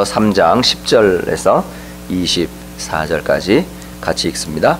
3장 10절에서 24절까지 같이 읽습니다.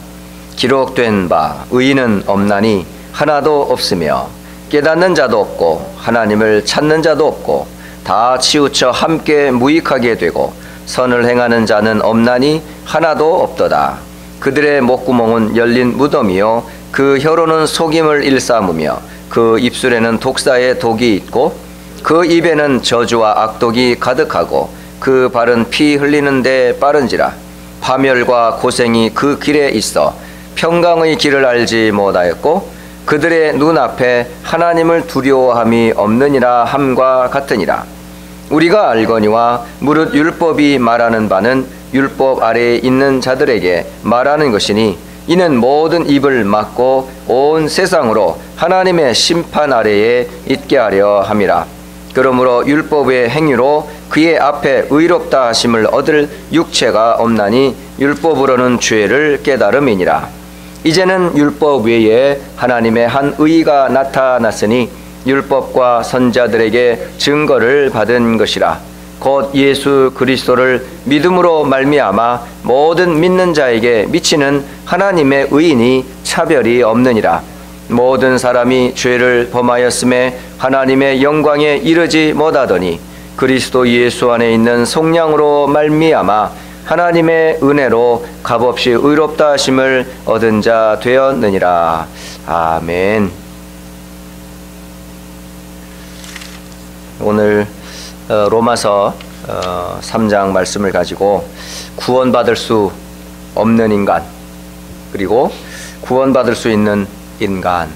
기록된 바 의인은 없나니 하나도 없으며 깨닫는 자도 없고 하나님을 찾는 자도 없고 다 치우쳐 함께 무익하게 되고 선을 행하는 자는 없나니 하나도 없도다. 그들의 목구멍은 열린 무덤이요 그 혀로는 속임을 일삼으며 그 입술에는 독사의 독이 있고 그 입에는 저주와 악독이 가득하고 그 발은 피 흘리는 데 빠른지라. 파멸과 고생이 그 길에 있어 평강의 길을 알지 못하였고 그들의 눈앞에 하나님을 두려워함이 없느니라 함과 같으니라. 우리가 알거니와 무릇 율법이 말하는 바는 율법 아래에 있는 자들에게 말하는 것이니 이는 모든 입을 막고 온 세상으로 하나님의 심판 아래에 있게 하려 함이라. 그러므로 율법의 행위로 그의 앞에 의롭다 하심을 얻을 육체가 없나니 율법으로는 죄를 깨달음이니라. 이제는 율법 외에 하나님의 한 의가 나타났으니 율법과 선자들에게 증거를 받은 것이라. 곧 예수 그리스도를 믿음으로 말미암아 모든 믿는 자에게 미치는 하나님의 의인이 차별이 없느니라. 모든 사람이 죄를 범하였음에 하나님의 영광에 이르지 못하더니 그리스도 예수 안에 있는 속량으로 말미암아 하나님의 은혜로 값없이 의롭다 하심을 얻은 자 되었느니라. 아멘. 오늘 로마서 3장 말씀을 가지고 구원받을 수 없는 인간, 그리고 구원받을 수 있는 인간,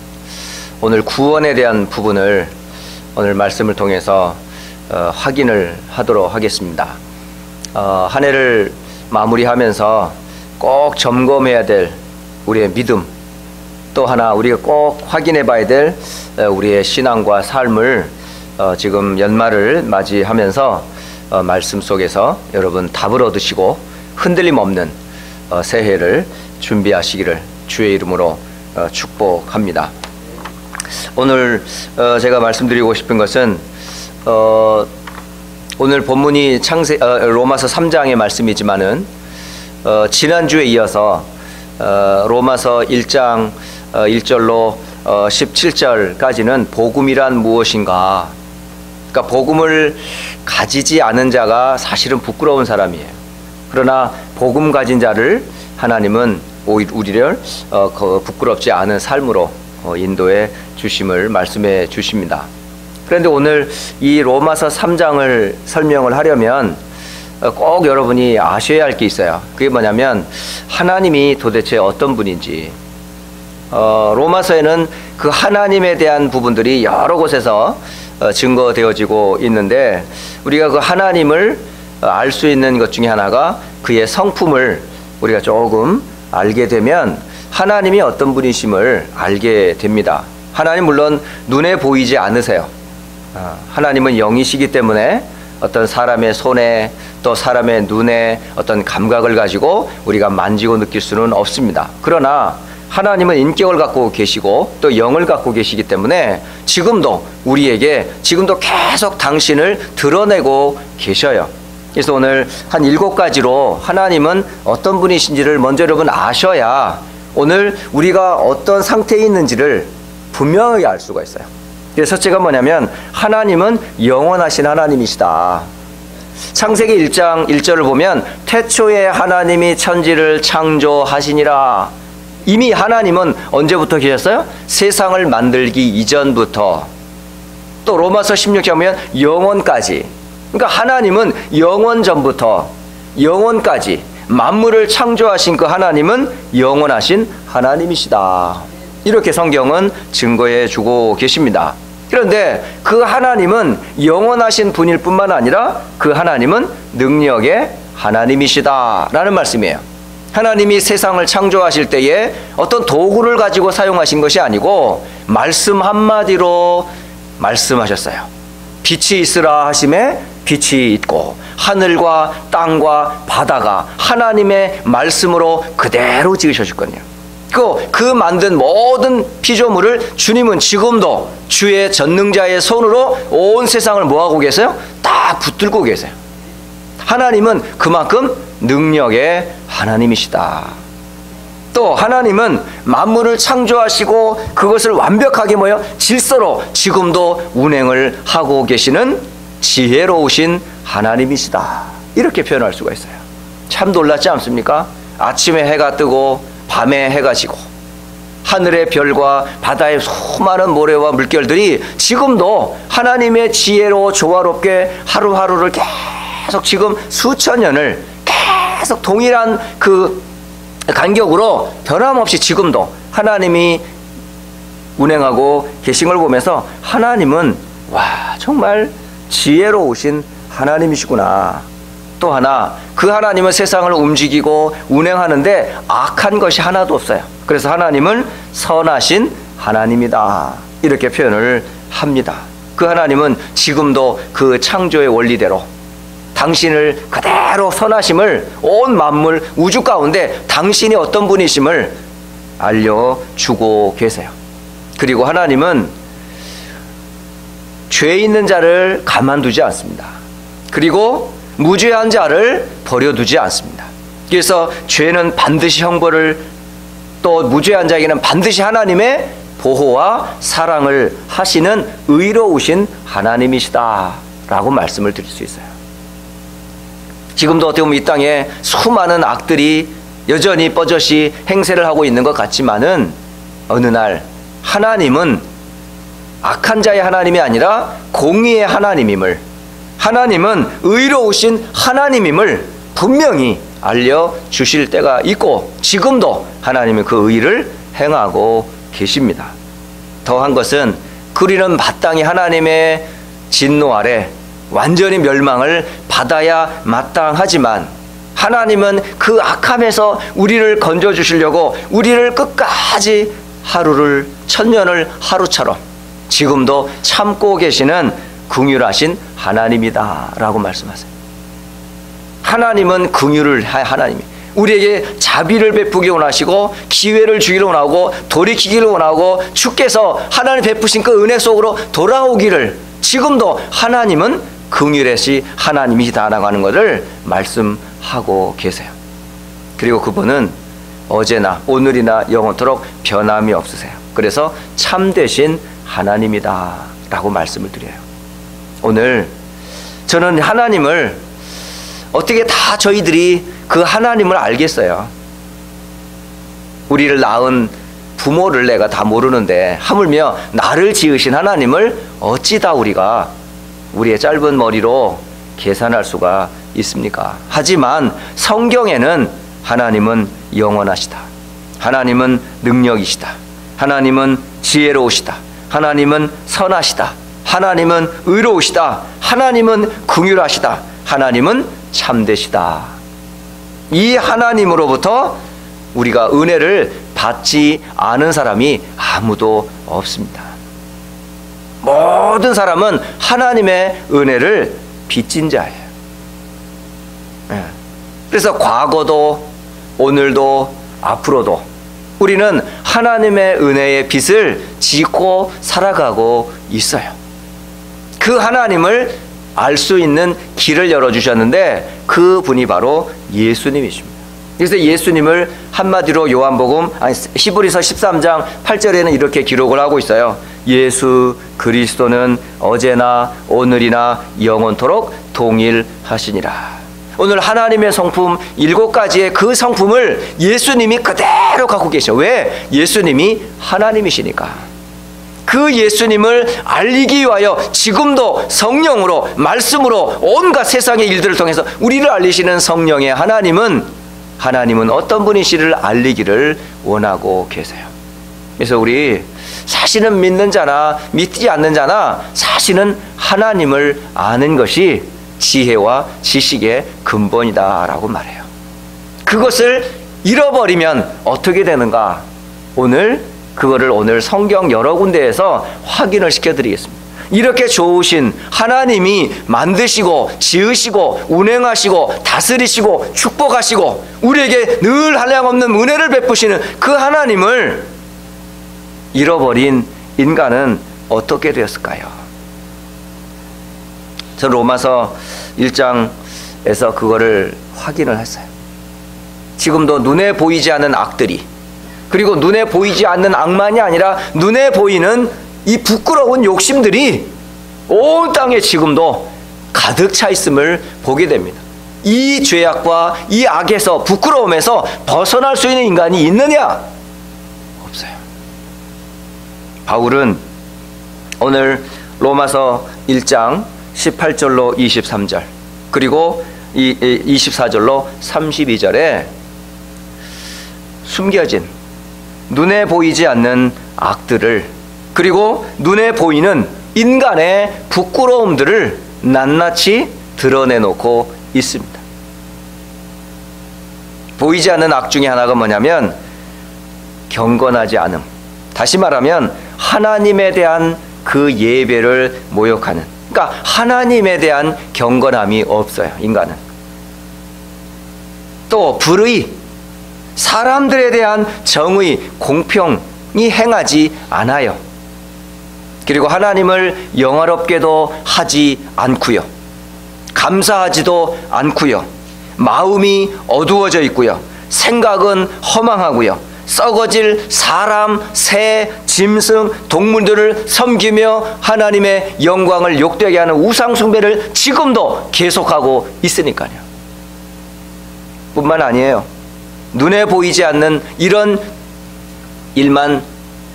오늘 구원에 대한 부분을 오늘 말씀을 통해서 확인을 하도록 하겠습니다. 한 해를 마무리하면서 꼭 점검해야 될 우리의 믿음, 또 하나 우리가 꼭 확인해 봐야 될 우리의 신앙과 삶을 지금 연말을 맞이하면서 말씀 속에서 여러분 답을 얻으시고 흔들림 없는 새해를 준비하시기를 주의 이름으로 축복합니다. 오늘 제가 말씀드리고 싶은 것은 오늘 본문이 로마서 3장의 말씀이지만은 지난주에 이어서 로마서 1장 1절로 17절까지는 복음이란 무엇인가, 그러니까 복음을 가지지 않은 자가 사실은 부끄러운 사람이에요. 그러나 복음 가진 자를 하나님은 우리를 부끄럽지 않은 삶으로 인도해 주심을 말씀해 주십니다. 그런데 오늘 이 로마서 3장을 설명을 하려면 꼭 여러분이 아셔야 할 게 있어요. 그게 뭐냐면 하나님이 도대체 어떤 분인지. 로마서에는 그 하나님에 대한 부분들이 여러 곳에서 증거되어지고 있는데 우리가 그 하나님을 알 수 있는 것 중에 하나가 그의 성품을 우리가 조금 알게 되면 하나님이 어떤 분이심을 알게 됩니다. 하나님 물론 눈에 보이지 않으세요. 하나님은 영이시기 때문에 어떤 사람의 손에 또 사람의 눈에 어떤 감각을 가지고 우리가 만지고 느낄 수는 없습니다. 그러나 하나님은 인격을 갖고 계시고 또 영을 갖고 계시기 때문에 지금도 우리에게 지금도 계속 당신을 드러내고 계셔요. 그래서 오늘 한 7가지로 하나님은 어떤 분이신지를 먼저 여러분 아셔야 오늘 우리가 어떤 상태에 있는지를 분명하게 알 수가 있어요. 그래서 첫째가 뭐냐면 하나님은 영원하신 하나님이시다. 창세기 1장 1절을 보면 태초에 하나님이 천지를 창조하시니라. 이미 하나님은 언제부터 계셨어요? 세상을 만들기 이전부터. 또 로마서 16장 보면 영원까지. 그러니까 하나님은 영원 전부터 영원까지 만물을 창조하신 그 하나님은 영원하신 하나님이시다. 이렇게 성경은 증거해 주고 계십니다. 그런데 그 하나님은 영원하신 분일 뿐만 아니라 그 하나님은 능력의 하나님이시다라는 말씀이에요. 하나님이 세상을 창조하실 때에 어떤 도구를 가지고 사용하신 것이 아니고 말씀 한마디로 말씀하셨어요. 빛이 있으라 하심에 빛이 있고 하늘과 땅과 바다가 하나님의 말씀으로 그대로 지으셨거든요. 그 만든 모든 피조물을 주님은 지금도 주의 전능자의 손으로 온 세상을 뭐하고 계세요? 다 붙들고 계세요. 하나님은 그만큼 능력의 하나님이시다. 또 하나님은 만물을 창조하시고 그것을 완벽하게 질서로 지금도 운행을 하고 계시는 지혜로우신 하나님이시다. 이렇게 표현할 수가 있어요. 참 놀랍지 않습니까? 아침에 해가 뜨고 밤에 해가 지고 하늘의 별과 바다의 수많은 모래와 물결들이 지금도 하나님의 지혜로 조화롭게 하루하루를 계속 지금 수천 년을 계속 동일한 그 간격으로 변함없이 지금도 하나님이 운행하고 계신 걸 보면서 하나님은 정말 지혜로우신 하나님이시구나. 또 하나, 그 하나님은 세상을 움직이고 운행하는데 악한 것이 하나도 없어요. 그래서 하나님은 선하신 하나님이다. 이렇게 표현을 합니다. 그 하나님은 지금도 그 창조의 원리대로 당신을 그대로 선하심을 온 만물 우주 가운데 당신이 어떤 분이심을 알려주고 계세요. 그리고 하나님은 죄 있는 자를 가만두지 않습니다. 그리고 무죄한 자를 버려두지 않습니다. 그래서 죄는 반드시 형벌을, 또 무죄한 자에게는 반드시 하나님의 보호와 사랑을 하시는 의로우신 하나님이시다 라고 말씀을 드릴 수 있어요. 지금도 어떻게 보면 이 땅에 수많은 악들이 여전히 뻗어시 행세를 하고 있는 것 같지만은 어느 날 하나님은 악한 자의 하나님이 아니라 공의의 하나님임을, 하나님은 의로우신 하나님임을 분명히 알려주실 때가 있고 지금도 하나님은 그 의를 행하고 계십니다. 더한 것은 우리는 마땅히 하나님의 진노 아래 완전히 멸망을 받아야 마땅하지만 하나님은 그 악함에서 우리를 건져주시려고 우리를 끝까지 하루를 천년을 하루처럼 지금도 참고 계시는 긍휼하신 하나님이다 라고 말씀하세요. 하나님은 긍휼을 하나님이 우리에게 자비를 베푸기 원하시고 기회를 주기를 원하고 돌이키기를 원하고 주께서 하나님 베푸신 그 은혜 속으로 돌아오기를 지금도 하나님은 긍휼의 하나님이시다라고 하는 것을 말씀하고 계세요. 그리고 그분은 어제나 오늘이나 영원토록 변함이 없으세요. 그래서 참되신 하나님이다 라고 말씀을 드려요. 오늘 저는 하나님을 어떻게 다 저희들이 그 하나님을 알겠어요. 우리를 낳은 부모를 내가 다 모르는데 하물며 나를 지으신 하나님을 어찌 다 우리가 우리의 짧은 머리로 계산할 수가 있습니까? 하지만 성경에는 하나님은 영원하시다. 하나님은 능력이시다. 하나님은 지혜로우시다. 하나님은 선하시다. 하나님은 의로우시다. 하나님은 긍휼하시다. 하나님은 참되시다. 이 하나님으로부터 우리가 은혜를 받지 않은 사람이 아무도 없습니다. 모든 사람은 하나님의 은혜를 빚진 자예요. 그래서 과거도 오늘도 앞으로도 우리는 하나님의 은혜의 빚을 지고 살아가고 있어요. 그 하나님을 알 수 있는 길을 열어주셨는데 그 분이 바로 예수님이십니다. 그래서 예수님을 한마디로 요한복음 히브리서 13장 8절에는 이렇게 기록을 하고 있어요. 예수 그리스도는 어제나 오늘이나 영원토록 동일하시니라. 오늘 하나님의 성품 7가지의 그 성품을 예수님이 그대로 갖고 계셔. 왜? 예수님이 하나님이시니까. 그 예수님을 알리기 위하여 지금도 성령으로 말씀으로 온갖 세상의 일들을 통해서 우리를 알리시는 성령의 하나님은 어떤 분이시를 알리기를 원하고 계세요. 그래서 우리 사실은 믿는 자나 믿지 않는 자나 사실은 하나님을 아는 것이 지혜와 지식의 근본이다라고 말해요. 그것을 잃어버리면 어떻게 되는가? 그거를 오늘 성경 여러 군데에서 확인을 시켜드리겠습니다. 이렇게 좋으신 하나님이 만드시고 지으시고 운행하시고 다스리시고 축복하시고 우리에게 늘 한량없는 은혜를 베푸시는 그 하나님을 잃어버린 인간은 어떻게 되었을까요? 전 로마서 1장 하나님께서 그거를 확인을 했어요. 지금도 눈에 보이지 않는 악들이, 그리고 눈에 보이지 않는 악만이 아니라 눈에 보이는 이 부끄러운 욕심들이 온 땅에 지금도 가득 차 있음을 보게 됩니다. 이 죄악과 이 악에서, 부끄러움에서 벗어날 수 있는 인간이 있느냐? 없어요. 바울은 오늘 로마서 1장 18절로 23절, 그리고 24절로 32절에 숨겨진 눈에 보이지 않는 악들을, 그리고 눈에 보이는 인간의 부끄러움들을 낱낱이 드러내놓고 있습니다. 보이지 않는 악 중에 하나가 뭐냐면 경건하지 않음. 다시 말하면 하나님에 대한 그 예배를 모욕하는, 그러니까 하나님에 대한 경건함이 없어요, 인간은. 또 불의, 사람들에 대한 정의, 공평이 행하지 않아요. 그리고 하나님을 영화롭게도 하지 않고요, 감사하지도 않고요, 마음이 어두워져 있고요, 생각은 허망하고요, 썩어질 사람, 새, 짐승, 동물들을 섬기며 하나님의 영광을 욕되게 하는 우상 숭배를 지금도 계속하고 있으니까요. 뿐만 아니에요. 눈에 보이지 않는 이런 일만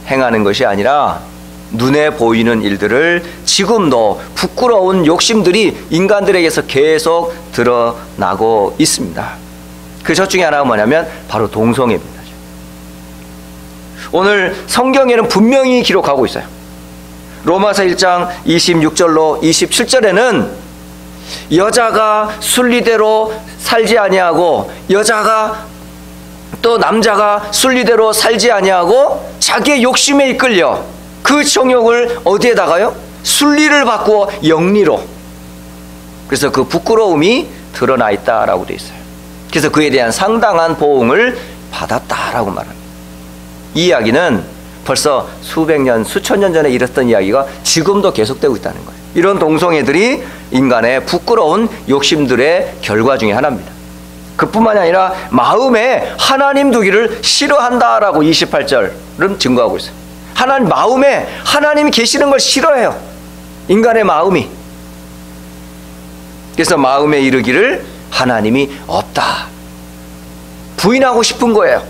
행하는 것이 아니라 눈에 보이는 일들을 지금도 부끄러운 욕심들이 인간들에게서 계속 드러나고 있습니다. 그 첫 중에 하나가 뭐냐면 바로 동성애입니다. 오늘 성경에는 분명히 기록하고 있어요. 로마서 1장 26절로 27절에는 여자가 순리대로 살지 아니하고, 여자가 또 남자가 순리대로 살지 아니하고 자기의 욕심에 이끌려 그 정욕을 어디에다가요? 순리를 바꾸어 영리로. 그래서 그 부끄러움이 드러나 있다라고 되어 있어요. 그래서 그에 대한 상당한 보응을 받았다라고 말합니다. 이 이야기는 벌써 수백 년, 수천 년 전에 일었던 이야기가 지금도 계속되고 있다는 거예요. 이런 동성애들이 인간의 부끄러운 욕심들의 결과 중에 하나입니다. 그뿐만이 아니라 마음에 하나님 두기를 싫어한다라고 28절은 증거하고 있어요. 하나님 마음에 하나님이 계시는 걸 싫어해요, 인간의 마음이. 그래서 마음에 이르기를 하나님이 없다, 부인하고 싶은 거예요.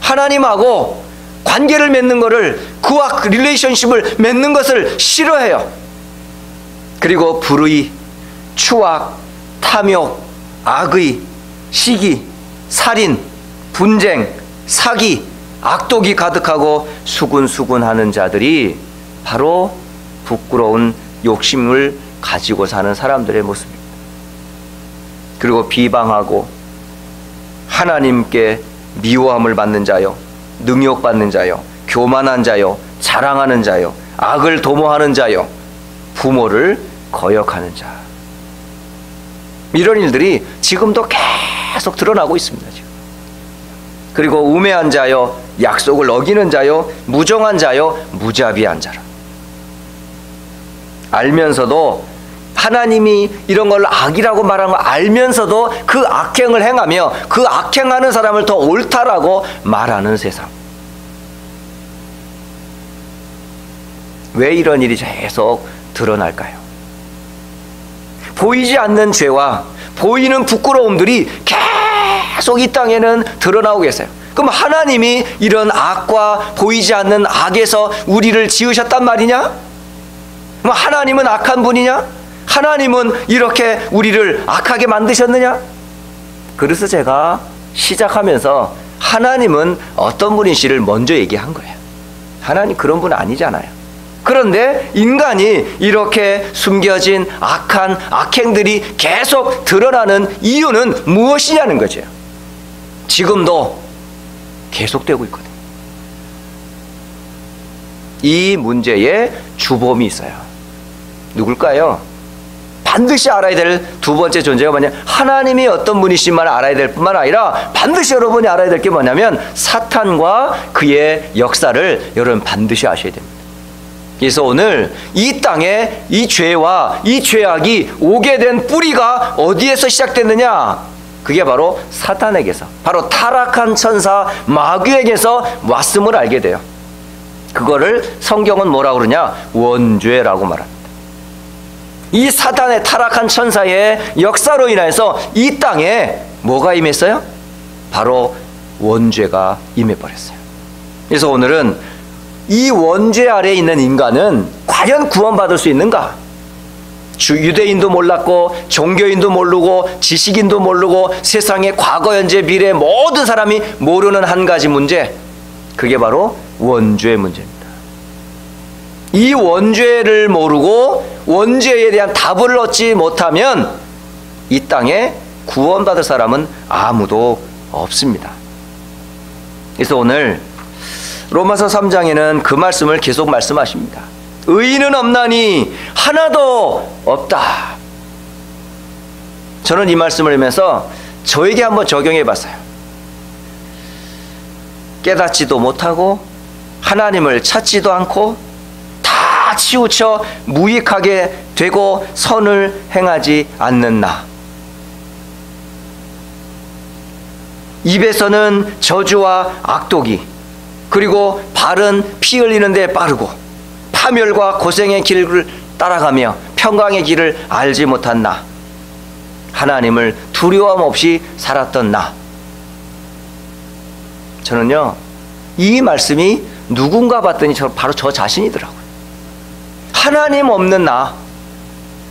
하나님하고 관계를 맺는 것을, 그와 릴레이션십을 맺는 것을 싫어해요. 그리고 불의, 추악, 탐욕, 악의, 시기, 살인, 분쟁, 사기, 악독이 가득하고 수군수군하는 자들이 바로 부끄러운 욕심을 가지고 사는 사람들의 모습입니다. 그리고 비방하고 하나님께 미워함을 받는 자요, 능욕받는 자요, 교만한 자요, 자랑하는 자요, 악을 도모하는 자요, 부모를 거역하는 자. 이런 일들이 지금도 계속 드러나고 있습니다. 지금. 그리고 우매한 자요, 약속을 어기는 자요, 무정한 자요, 무자비한 자라. 알면서도 하나님이 이런 걸 악이라고 말하는 걸 알면서도 그 악행을 행하며 그 악행하는 사람을 더 옳다라고 말하는 세상. 왜 이런 일이 계속 드러날까요? 보이지 않는 죄와 보이는 부끄러움들이 계속 이 땅에는 드러나고 계세요. 그럼 하나님이 이런 악과 보이지 않는 악에서 우리를 지으셨단 말이냐? 그럼 하나님은 악한 분이냐? 하나님은 이렇게 우리를 악하게 만드셨느냐? 그래서 제가 시작하면서 하나님은 어떤 분이시를 먼저 얘기한 거예요. 하나님 그런 분 아니잖아요. 그런데 인간이 이렇게 숨겨진 악한 악행들이 계속 드러나는 이유는 무엇이냐는 거죠. 지금도 계속되고 있거든요. 이 문제에 주범이 있어요. 누굴까요? 반드시 알아야 될 두 번째 존재가 뭐냐? 하나님이 어떤 분이신만 알아야 될 뿐만 아니라 반드시 여러분이 알아야 될 게 뭐냐면 사탄과 그의 역사를 여러분 반드시 아셔야 됩니다. 그래서 오늘 이 땅에 이 죄와 이 죄악이 오게 된 뿌리가 어디에서 시작됐느냐? 그게 바로 사탄에게서, 바로 타락한 천사 마귀에게서 왔음을 알게 돼요. 그거를 성경은 뭐라고 그러냐? 원죄라고 말합니다. 이 사탄의 타락한 천사의 역사로 인해서 이 땅에 뭐가 임했어요? 바로 원죄가 임해버렸어요. 그래서 오늘은 이 원죄 아래에 있는 인간은 과연 구원받을 수 있는가? 유대인도 몰랐고 종교인도 모르고 지식인도 모르고 세상의 과거, 현재, 미래 모든 사람이 모르는 한 가지 문제, 그게 바로 원죄의 문제입니다. 이 원죄를 모르고 원죄에 대한 답을 얻지 못하면 이 땅에 구원받을 사람은 아무도 없습니다. 그래서 오늘 로마서 3장에는 그 말씀을 계속 말씀하십니다. 의인은 없나니 하나도 없다. 저는 이 말씀을 하면서 저에게 한번 적용해 봤어요. 깨닫지도 못하고 하나님을 찾지도 않고 다 치우쳐 무익하게 되고 선을 행하지 않는 나. 입에서는 저주와 악독이, 그리고 발은 피 흘리는 데 빠르고 파멸과 고생의 길을 따라가며 평강의 길을 알지 못한 나. 하나님을 두려움 없이 살았던 나. 저는요, 이 말씀이 누군가 봤더니 바로 저 자신이더라고요. 하나님 없는 나,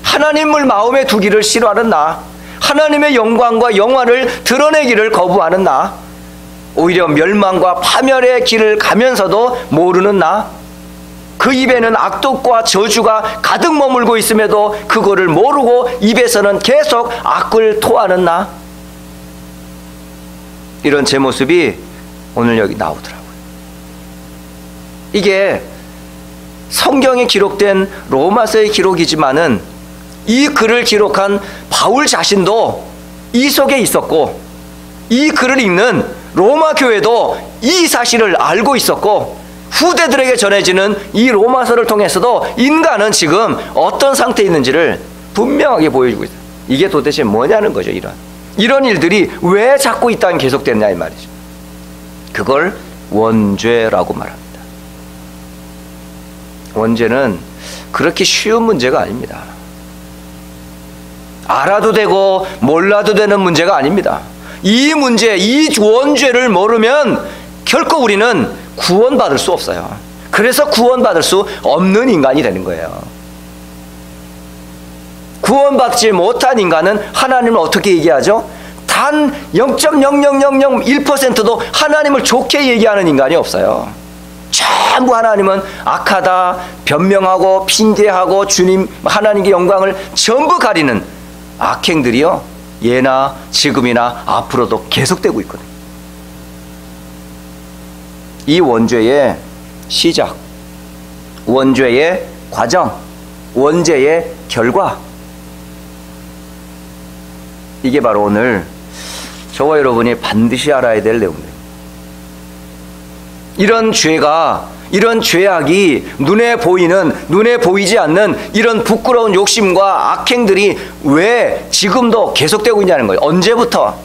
하나님을 마음에 두기를 싫어하는 나, 하나님의 영광과 영화를 드러내기를 거부하는 나, 오히려 멸망과 파멸의 길을 가면서도 모르는 나, 그 입에는 악독과 저주가 가득 머물고 있음에도 그거를 모르고 입에서는 계속 악을 토하는 나. 이런 제 모습이 오늘 여기 나오더라고요. 이게 성경에 기록된 로마서의 기록이지만은 이 글을 기록한 바울 자신도 이 속에 있었고, 이 글을 읽는 로마 교회도 이 사실을 알고 있었고, 후대들에게 전해지는 이 로마서를 통해서도 인간은 지금 어떤 상태에 있는지를 분명하게 보여주고 있어요. 이게 도대체 뭐냐는 거죠. 이런 일들이 왜 자꾸 이 땅에 계속됐냐 이 말이죠. 그걸 원죄라고 말합니다. 원죄는 그렇게 쉬운 문제가 아닙니다. 알아도 되고 몰라도 되는 문제가 아닙니다. 이 문제, 이 원죄를 모르면 결코 우리는 구원받을 수 없어요. 그래서 구원받을 수 없는 인간이 되는 거예요. 구원받지 못한 인간은 하나님을 어떻게 얘기하죠? 단 0.0001%도 하나님을 좋게 얘기하는 인간이 없어요. 전부 하나님은 악하다, 변명하고 핑계하고 주님 하나님의 영광을 전부 가리는 악행들이요, 예나 지금이나 앞으로도 계속되고 있거든요. 이 원죄의 시작, 원죄의 과정, 원죄의 결과, 이게 바로 오늘 저와 여러분이 반드시 알아야 될 내용입니다. 이런 죄가, 이런 죄악이 눈에 보이는, 눈에 보이지 않는 이런 부끄러운 욕심과 악행들이 왜 지금도 계속되고 있냐는 거예요. 언제부터?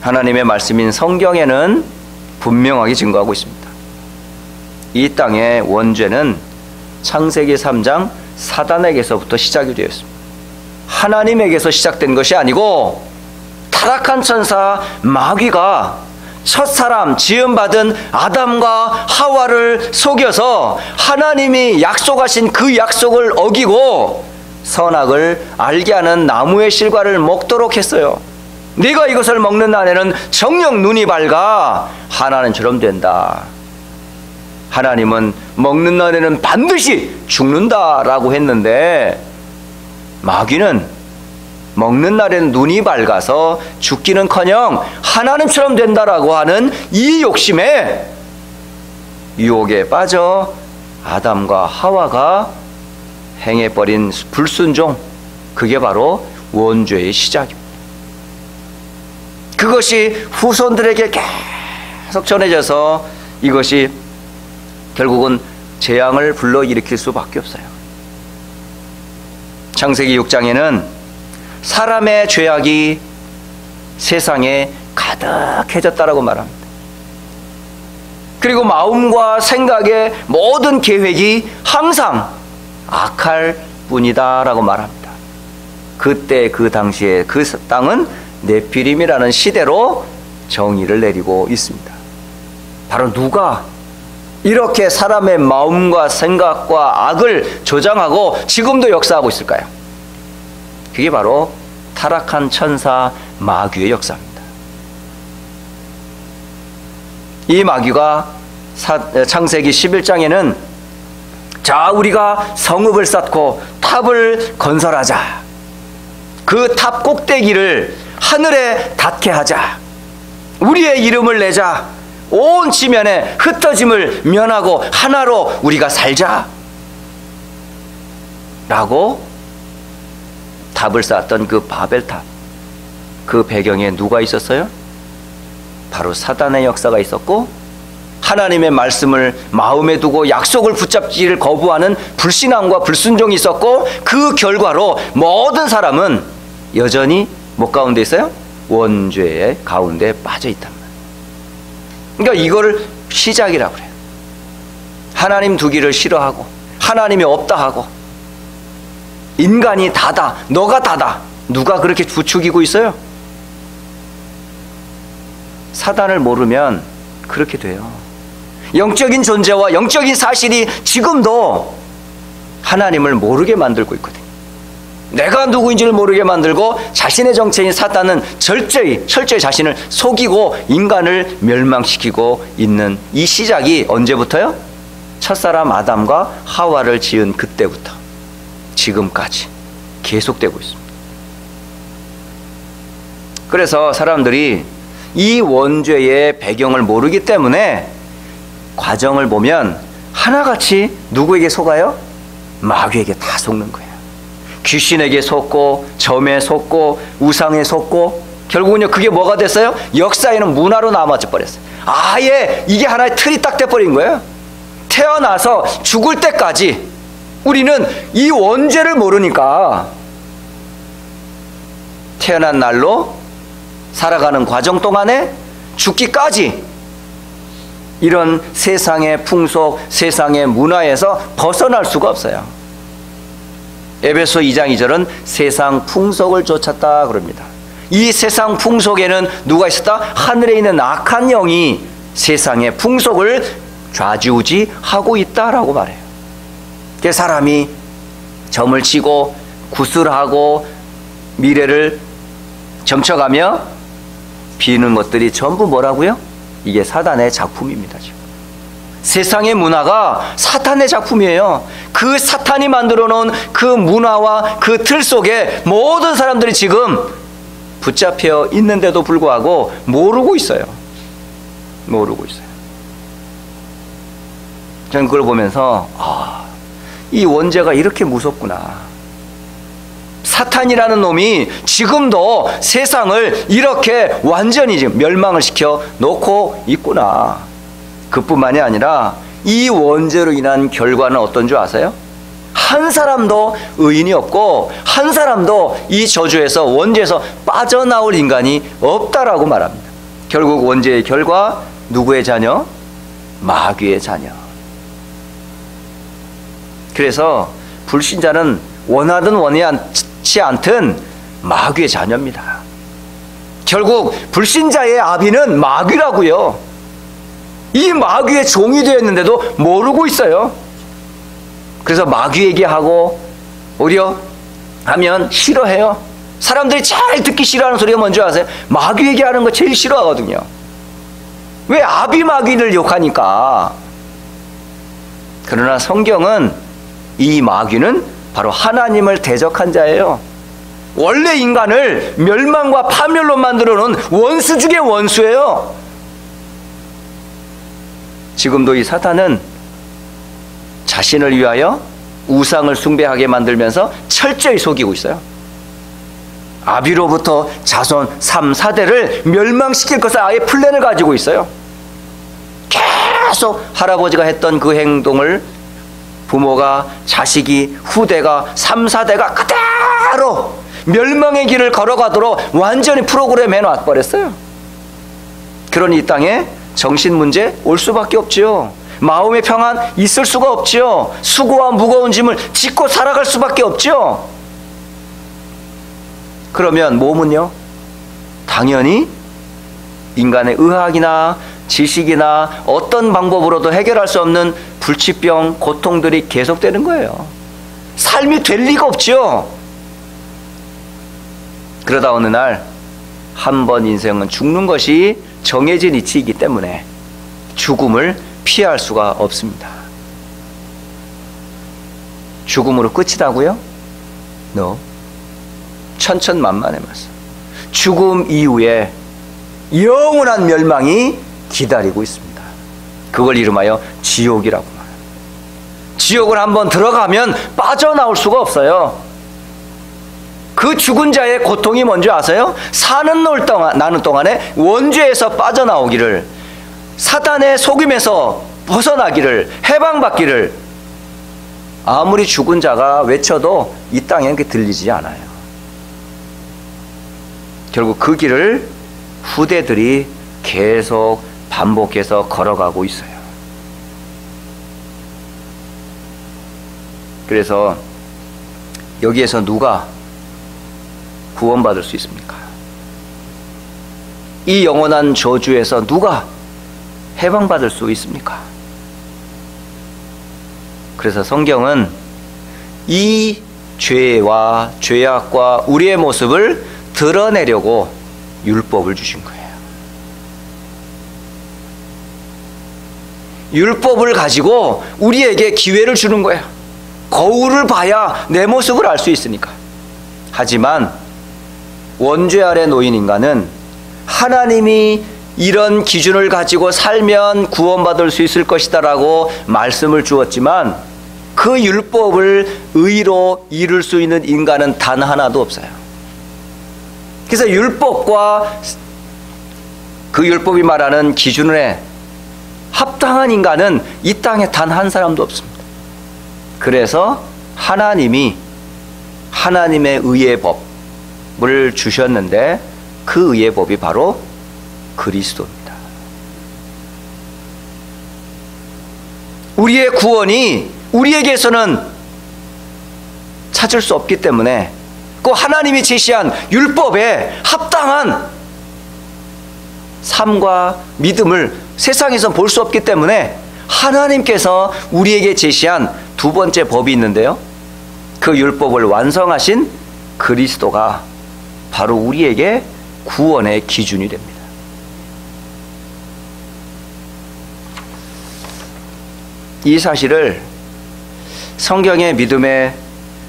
하나님의 말씀인 성경에는 분명하게 증거하고 있습니다. 이 땅의 원죄는 창세기 3장 사단에게서부터 시작이 되었습니다. 하나님에게서 시작된 것이 아니고 타락한 천사 마귀가 첫사람 지음받은 아담과 하와를 속여서 하나님이 약속하신 그 약속을 어기고 선악을 알게 하는 나무의 실과를 먹도록 했어요. 네가 이것을 먹는 날에는 정녕 눈이 밝아 하나님처럼 된다. 하나님은 먹는 날에는 반드시 죽는다라고 했는데 마귀는 먹는 날에는 눈이 밝아서 죽기는커녕 하나님처럼 된다라고 하는 이 욕심에 유혹에 빠져 아담과 하와가 행해버린 불순종, 그게 바로 원죄의 시작입니다. 그것이 후손들에게 계속 전해져서 이것이 결국은 재앙을 불러일으킬 수밖에 없어요. 창세기 6장에는 사람의 죄악이 세상에 가득해졌다라고 말합니다. 그리고 마음과 생각의 모든 계획이 항상 악할 뿐이다라고 말합니다. 그때 그 당시에 그 땅은 네피림이라는 시대로 정의를 내리고 있습니다. 바로 누가 이렇게 사람의 마음과 생각과 악을 조장하고 지금도 역사하고 있을까요? 그게 바로 타락한 천사 마귀의 역사입니다. 이 마귀가 창세기 11장에는 자, 우리가 성읍을 쌓고 탑을 건설하자. 그 탑 꼭대기를 하늘에 닿게 하자. 우리의 이름을 내자. 온 지면에 흩어짐을 면하고 하나로 우리가 살자. 라고 탑을 쌓았던 그 바벨탑, 그 배경에 누가 있었어요? 바로 사단의 역사가 있었고, 하나님의 말씀을 마음에 두고 약속을 붙잡기를 거부하는 불신앙과 불순종이 있었고, 그 결과로 모든 사람은 여전히 뭐 가운데 있어요? 원죄의 가운데 빠져 있단 말이에요. 그러니까 이거를 시작이라고 그래요. 하나님 두기를 싫어하고 하나님이 없다 하고 인간이 다다, 너가 다다. 누가 그렇게 부추기고 있어요? 사단을 모르면 그렇게 돼요. 영적인 존재와 영적인 사실이 지금도 하나님을 모르게 만들고 있거든요. 내가 누구인지를 모르게 만들고 자신의 정체인 사단은 철저히 자신을 속이고 인간을 멸망시키고 있는 이 시작이 언제부터요? 첫사람 아담과 하와를 지은 그때부터 지금까지 계속되고 있습니다. 그래서 사람들이 이 원죄의 배경을 모르기 때문에 과정을 보면 하나같이 누구에게 속아요? 마귀에게 다 속는 거예요. 귀신에게 속고 점에 속고 우상에 속고 결국은요 그게 뭐가 됐어요? 역사에는 문화로 남아져 버렸어요. 아예 이게 하나의 틀이 딱 돼버린 거예요. 태어나서 죽을 때까지 우리는 이 원죄를 모르니까 태어난 날로 살아가는 과정 동안에 죽기까지 이런 세상의 풍속, 세상의 문화에서 벗어날 수가 없어요. 에베소 2장 2절은 세상 풍속을 쫓았다 그럽니다. 이 세상 풍속에는 누가 있었다? 하늘에 있는 악한 영이 세상의 풍속을 좌지우지하고 있다라고 말해요. 그래서 사람이 점을 치고 구슬하고 미래를 점쳐가며 비는 것들이 전부 뭐라고요? 이게 사단의 작품입니다. 지금 세상의 문화가 사탄의 작품이에요. 그 사탄이 만들어 놓은 그 문화와 그 틀 속에 모든 사람들이 지금 붙잡혀 있는데도 불구하고 모르고 있어요. 모르고 있어요. 저는 그걸 보면서 이 원죄가 이렇게 무섭구나. 사탄이라는 놈이 지금도 세상을 이렇게 완전히 지금 멸망을 시켜 놓고 있구나. 그뿐만이 아니라 이 원죄로 인한 결과는 어떤 줄 아세요? 한 사람도 의인이 없고 한 사람도 이 저주에서 원죄에서 빠져나올 인간이 없다라고 말합니다. 결국 원죄의 결과 누구의 자녀? 마귀의 자녀. 그래서 불신자는 원하든 원하지 않든 마귀의 자녀입니다. 결국 불신자의 아비는 마귀라고요. 이 마귀의 종이 되었는데도 모르고 있어요. 그래서 마귀에게 하고 오히려 하면 싫어해요. 사람들이 제일 듣기 싫어하는 소리가 뭔지 아세요? 마귀에게 하는 거 제일 싫어하거든요. 왜? 아비 마귀를 욕하니까. 그러나 성경은 이 마귀는 바로 하나님을 대적한 자예요. 원래 인간을 멸망과 파멸로 만들어 놓은 원수 중의 원수예요. 지금도 이 사탄은 자신을 위하여 우상을 숭배하게 만들면서 철저히 속이고 있어요. 아비로부터 자손 3, 4대를 멸망시킬 것을 아예 플랜을 가지고 있어요. 계속 할아버지가 했던 그 행동을 부모가, 자식이, 후대가, 3, 4대가 그대로 멸망의 길을 걸어가도록 완전히 프로그램 해놔버렸어요. 그러니 이 땅에 정신 문제 올 수밖에 없지요. 마음의 평안 있을 수가 없지요. 수고와 무거운 짐을 짓고 살아갈 수밖에 없지요. 그러면 몸은요? 당연히 인간의 의학이나 지식이나 어떤 방법으로도 해결할 수 없는 불치병, 고통들이 계속되는 거예요. 삶이 될 리가 없지요. 그러다 어느 날 한 번 인생은 죽는 것이 정해진 이치이기 때문에 죽음을 피할 수가 없습니다. 죽음으로 끝이라고요? No. 천천만만의 말씀. 죽음 이후에 영원한 멸망이 기다리고 있습니다. 그걸 이름하여 지옥이라고 말합니다. 지옥을 한번 들어가면 빠져나올 수가 없어요. 그 죽은 자의 고통이 뭔지 아세요? 나는 동안에 원죄에서 빠져나오기를, 사단의 속임에서 벗어나기를, 해방받기를 아무리 죽은 자가 외쳐도 이 땅에 들리지 않아요. 결국 그 길을 후대들이 계속 반복해서 걸어가고 있어요. 그래서 여기에서 누가 구원받을 수 있습니까? 이 영원한 저주에서 누가 해방받을 수 있습니까? 그래서 성경은 이 죄와 죄악과 우리의 모습을 드러내려고 율법을 주신 거예요. 율법을 가지고 우리에게 기회를 주는 거예요. 거울을 봐야 내 모습을 알 수 있으니까. 하지만 원죄 아래 놓인 인간은 하나님이 이런 기준을 가지고 살면 구원받을 수 있을 것이다 라고 말씀을 주었지만 그 율법을 의로 이룰 수 있는 인간은 단 하나도 없어요. 그래서 율법과 그 율법이 말하는 기준에 합당한 인간은 이 땅에 단 한 사람도 없습니다. 그래서 하나님이 하나님의 의의 법을 주셨는데 그 의의 법이 바로 그리스도입니다. 우리의 구원이 우리에게서는 찾을 수 없기 때문에 그 하나님이 제시한 율법에 합당한 삶과 믿음을 세상에서 볼 수 없기 때문에 하나님께서 우리에게 제시한 두 번째 법이 있는데요. 그 율법을 완성하신 그리스도가 바로 우리에게 구원의 기준이 됩니다. 이 사실을 성경의 믿음의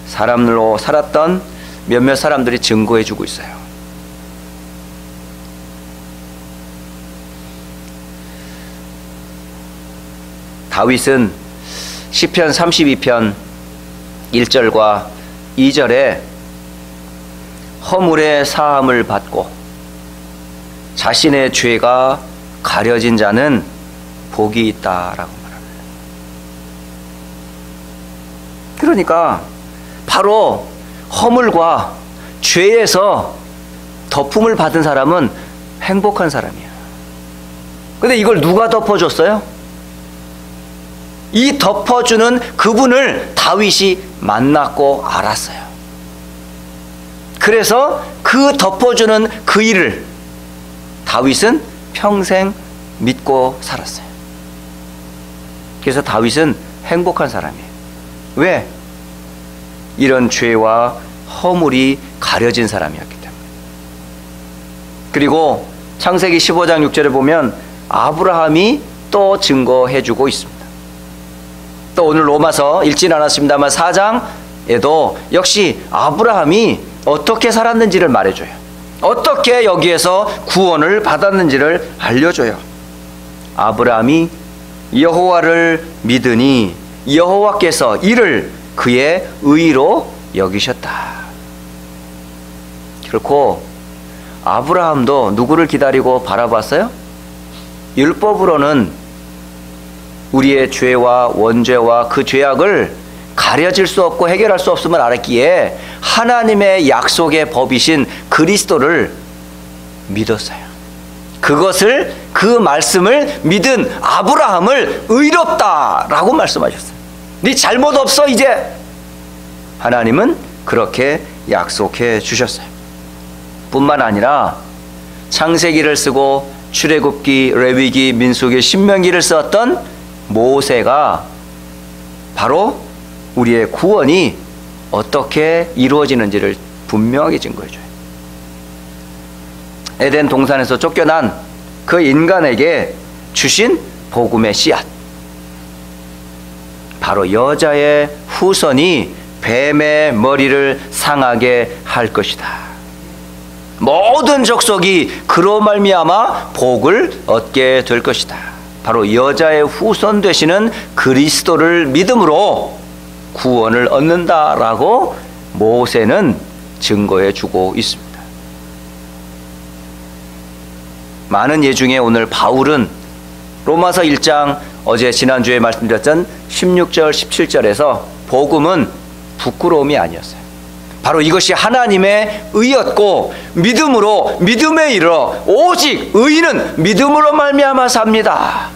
사람으로 살았던 몇몇 사람들이 증거해 주고 있어요. 다윗은 시편 32편 1절과 2절에 허물의 사함을 받고 자신의 죄가 가려진 자는 복이 있다라고 말합니다. 그러니까 바로 허물과 죄에서 덮음을 받은 사람은 행복한 사람이에요. 근데 이걸 누가 덮어줬어요? 이 덮어주는 그분을 다윗이 만났고 알았어요. 그래서 그 덮어주는 그 일을 다윗은 평생 믿고 살았어요. 그래서 다윗은 행복한 사람이에요. 왜? 이런 죄와 허물이 가려진 사람이었기 때문에. 그리고 창세기 15장 6절에 보면 아브라함이 또 증거해주고 있습니다. 또 오늘 로마서 읽진 않았습니다만 4장에도 역시 아브라함이 어떻게 살았는지를 말해줘요. 어떻게 여기에서 구원을 받았는지를 알려줘요. 아브라함이 여호와를 믿으니 여호와께서 이를 그의 의로 여기셨다. 결코 아브라함도 누구를 기다리고 바라봤어요? 율법으로는 우리의 죄와 원죄와 그 죄악을 가려질 수 없고 해결할 수 없음을 알았기에 하나님의 약속의 법이신 그리스도를 믿었어요. 그것을, 그 말씀을 믿은 아브라함을 의롭다라고 말씀하셨어요. 네 잘못 없어 이제. 하나님은 그렇게 약속해 주셨어요. 뿐만 아니라 창세기를 쓰고 출애굽기, 레위기, 민수기, 신명기를 썼던 모세가 바로 우리의 구원이 어떻게 이루어지는지를 분명하게 증거해줘요. 에덴 동산에서 쫓겨난 그 인간에게 주신 복음의 씨앗, 바로 여자의 후손이 뱀의 머리를 상하게 할 것이다. 모든 족속이 그로 말미암아 복을 얻게 될 것이다. 바로 여자의 후손 되시는 그리스도를 믿음으로 구원을 얻는다라고 모세는 증거해 주고 있습니다. 많은 예 중에 오늘 바울은 로마서 1장, 어제 지난주에 말씀드렸던 16절 17절에서 복음은 부끄러움이 아니었어요. 바로 이것이 하나님의 의였고 믿음으로 믿음에 이르러 오직 의인은 믿음으로 말미암아 삽니다.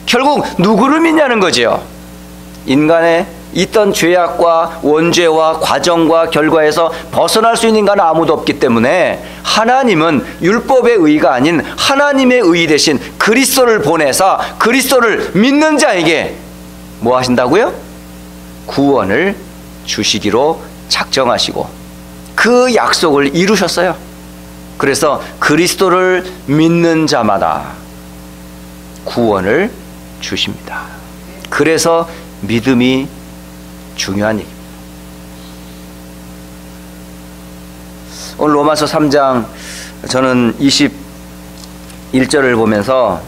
결국 누구를 믿냐는 거지요. 인간의 있던 죄악과 원죄와 과정과 결과에서 벗어날 수 있는 인간은 아무도 없기 때문에 하나님은 율법의 의가 아닌 하나님의 의 대신 그리스도를 보내사 그리스도를 믿는 자에게 뭐 하신다고요? 구원을 주시기로 작정하시고 그 약속을 이루셨어요. 그래서 그리스도를 믿는 자마다 구원을 주십니다. 그래서 믿음이 중요한 얘기입니다. 오늘 로마서 3장 저는 21절을 보면서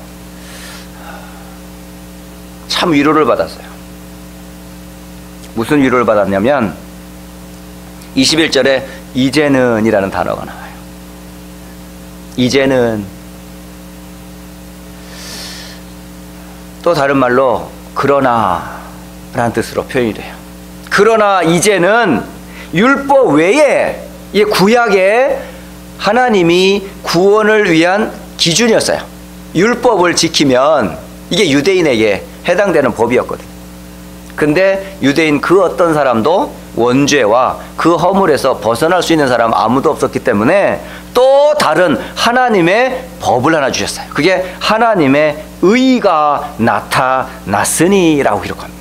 참 위로를 받았어요. 무슨 위로를 받았냐면 21절에 이제는 이라는 단어가 나와요. 이제는, 또 다른 말로 그러나 라는 뜻으로 표현이 돼요. 그러나 이제는 율법 외에 이 구약에 하나님이 구원을 위한 기준이었어요. 율법을 지키면 이게 유대인에게 해당되는 법이었거든요. 근데 유대인 그 어떤 사람도 원죄와 그 허물에서 벗어날 수 있는 사람 아무도 없었기 때문에 또 다른 하나님의 법을 하나 주셨어요. 그게 하나님의 의가 나타났으니라고 기록합니다.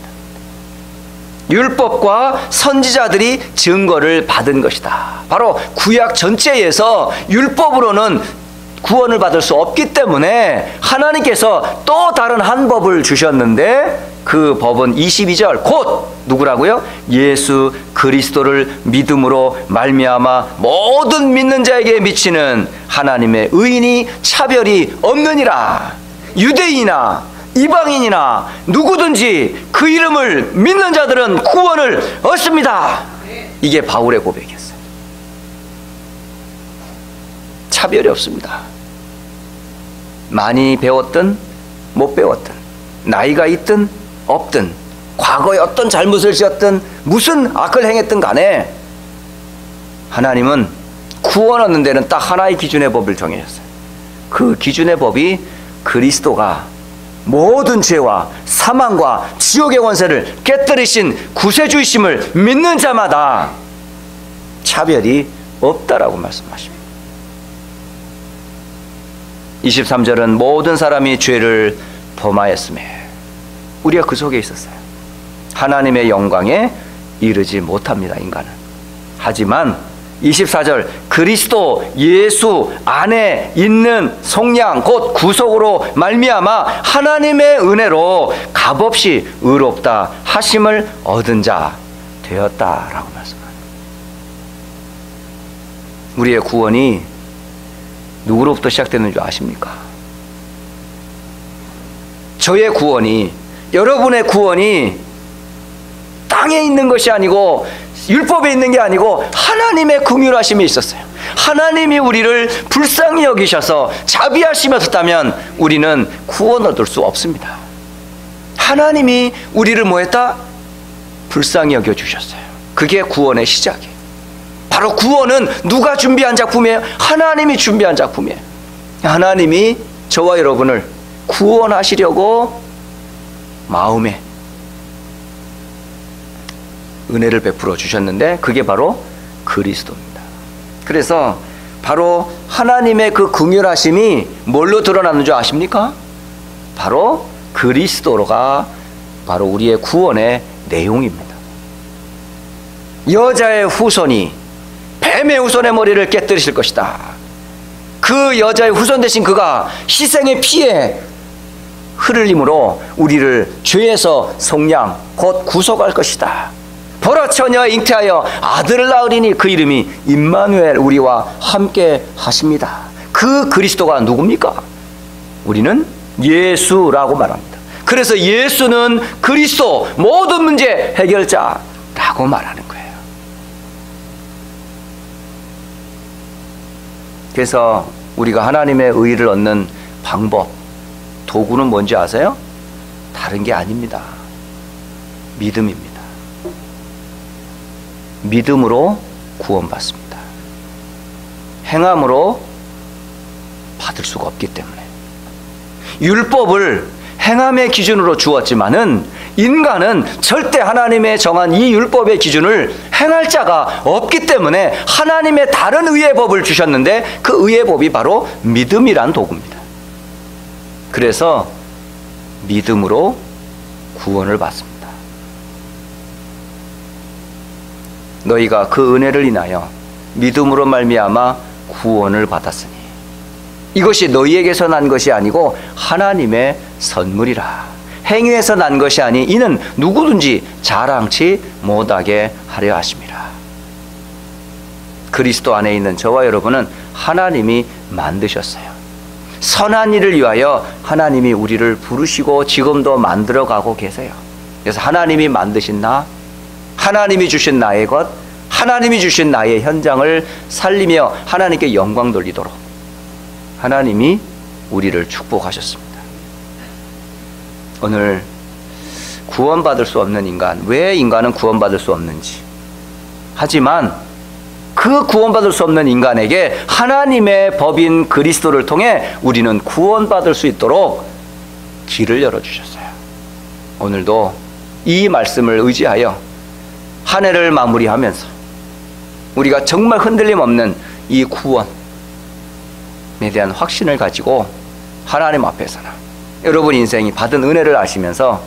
율법과 선지자들이 증거를 받은 것이다. 바로 구약 전체에서 율법으로는 구원을 받을 수 없기 때문에 하나님께서 또 다른 한 법을 주셨는데 그 법은 22절 곧 누구라고요? 예수 그리스도를 믿음으로 말미암아 모든 믿는 자에게 미치는 하나님의 의인이 차별이 없느니라. 유대인이나 이방인이나 누구든지 그 이름을 믿는 자들은 구원을 얻습니다. 이게 바울의 고백이었어요. 차별이 없습니다. 많이 배웠든 못 배웠든 나이가 있든 없든 과거에 어떤 잘못을 지었든 무슨 악을 행했든 간에 하나님은 구원 얻는 데는 딱 하나의 기준의 법을 정해졌어요. 그 기준의 법이 그리스도가 모든 죄와 사망과 지옥의 권세를 깨뜨리신 구세주이심을 믿는 자마다 차별이 없다라고 말씀하십니다. 23절은 모든 사람이 죄를 범하였음에 우리가 그 속에 있었어요. 하나님의 영광에 이르지 못합니다, 인간은. 하지만 24절 그리스도 예수 안에 있는 속량 곧 구속으로 말미암아 하나님의 은혜로 값없이 의롭다 하심을 얻은 자 되었다라고 말씀합니다. 우리의 구원이 누구로부터 시작되는 줄 아십니까? 저의 구원이, 여러분의 구원이 땅에 있는 것이 아니고 율법에 있는 게 아니고 하나님의 긍휼하심이 있었어요. 하나님이 우리를 불쌍히 여기셔서 자비하시면서 다면 우리는 구원 얻을 수 없습니다. 하나님이 우리를 뭐했다? 불쌍히 여겨주셨어요. 그게 구원의 시작이에요. 바로 구원은 누가 준비한 작품이에요? 하나님이 준비한 작품이에요. 하나님이 저와 여러분을 구원하시려고 마음에 은혜를 베풀어 주셨는데 그게 바로 그리스도입니다. 그래서 바로 하나님의 그 긍휼하심이 뭘로 드러나는 줄 아십니까? 바로 그리스도가 바로 우리의 구원의 내용입니다. 여자의 후손이 뱀의 후손의 머리를 깨뜨리실 것이다. 그 여자의 후손 대신 그가 희생의 피에 흘림으로 우리를 죄에서 속량 곧 구속할 것이다. 보라 처녀 잉태하여 아들을 낳으리니 그 이름이 임마누엘 우리와 함께 하십니다. 그 그리스도가 누굽니까? 우리는 예수라고 말합니다. 그래서 예수는 그리스도 모든 문제 해결자라고 말하는 거예요. 그래서 우리가 하나님의 의를 얻는 방법, 도구는 뭔지 아세요? 다른 게 아닙니다. 믿음입니다. 믿음으로 구원받습니다. 행함으로 받을 수가 없기 때문에. 율법을 행함의 기준으로 주었지만은 인간은 절대 하나님의 정한 이 율법의 기준을 행할 자가 없기 때문에 하나님의 다른 의의 법을 주셨는데 그 의의 법이 바로 믿음이란 도구입니다. 그래서 믿음으로 구원을 받습니다. 너희가 그 은혜를 인하여 믿음으로 말미암아 구원을 받았으니 이것이 너희에게서 난 것이 아니고 하나님의 선물이라. 행위에서 난 것이 아니 이는 누구든지 자랑치 못하게 하려 하심이라. 그리스도 안에 있는 저와 여러분은 하나님이 만드셨어요. 선한 일을 위하여 하나님이 우리를 부르시고 지금도 만들어가고 계세요. 그래서 하나님이 만드신 나, 하나님이 주신 나의 것, 하나님이 주신 나의 현장을 살리며 하나님께 영광 돌리도록 하나님이 우리를 축복하셨습니다. 오늘 구원받을 수 없는 인간, 왜 인간은 구원받을 수 없는지, 하지만 그 구원받을 수 없는 인간에게 하나님의 법인 그리스도를 통해 우리는 구원받을 수 있도록 길을 열어주셨어요. 오늘도 이 말씀을 의지하여 한 해를 마무리하면서 우리가 정말 흔들림 없는 이 구원에 대한 확신을 가지고 하나님 앞에서나 여러분 인생이 받은 은혜를 아시면서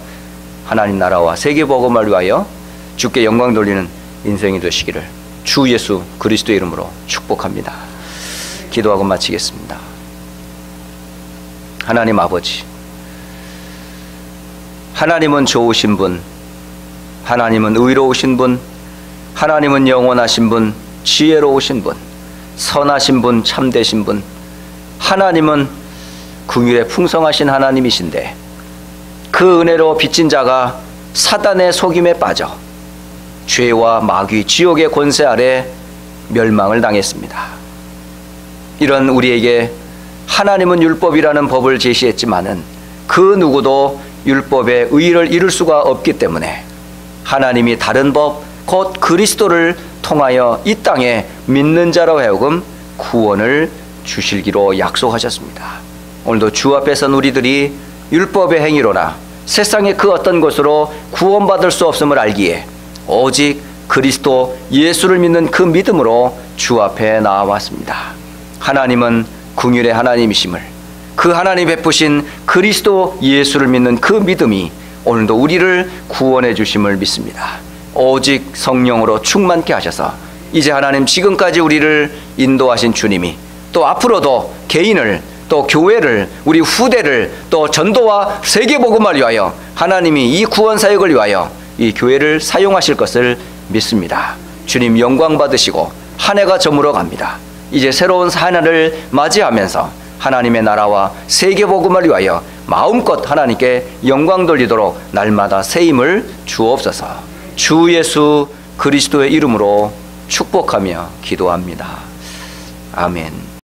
하나님 나라와 세계복음을 위하여 주께 영광 돌리는 인생이 되시기를 주 예수 그리스도의 이름으로 축복합니다. 기도하고 마치겠습니다. 하나님 아버지, 하나님은 좋으신 분, 하나님은 의로우신 분, 하나님은 영원하신 분, 지혜로우신 분, 선하신 분, 참되신 분, 하나님은 긍휼에 풍성하신 하나님이신데 그 은혜로 빚진 자가 사단의 속임에 빠져 죄와 마귀 지옥의 권세 아래 멸망을 당했습니다. 이런 우리에게 하나님은 율법이라는 법을 제시했지만은 그 누구도 율법의 의의를 이룰 수가 없기 때문에 하나님이 다른 법, 곧 그리스도를 통하여 이 땅에 믿는 자로 하여금 구원을 주실기로 약속하셨습니다. 오늘도 주 앞에 선 우리들이 율법의 행위로나 세상의 그 어떤 것으로 구원받을 수 없음을 알기에 오직 그리스도 예수를 믿는 그 믿음으로 주 앞에 나와왔습니다. 하나님은 긍휼의 하나님이심을, 그 하나님 베푸신 그리스도 예수를 믿는 그 믿음이 오늘도 우리를 구원해 주심을 믿습니다. 오직 성령으로 충만케 하셔서 이제 하나님 지금까지 우리를 인도하신 주님이 또 앞으로도 개인을 또 교회를, 우리 후대를 또 전도와 세계복음을 위하여 하나님이 이 구원 사역을 위하여 이 교회를 사용하실 것을 믿습니다. 주님 영광 받으시고 한 해가 저물어 갑니다. 이제 새로운 한 해를 맞이하면서 하나님의 나라와 세계복음을 위하여 마음껏 하나님께 영광 돌리도록 날마다 새 힘을 주옵소서. 주 예수 그리스도의 이름으로 축복하며 기도합니다. 아멘.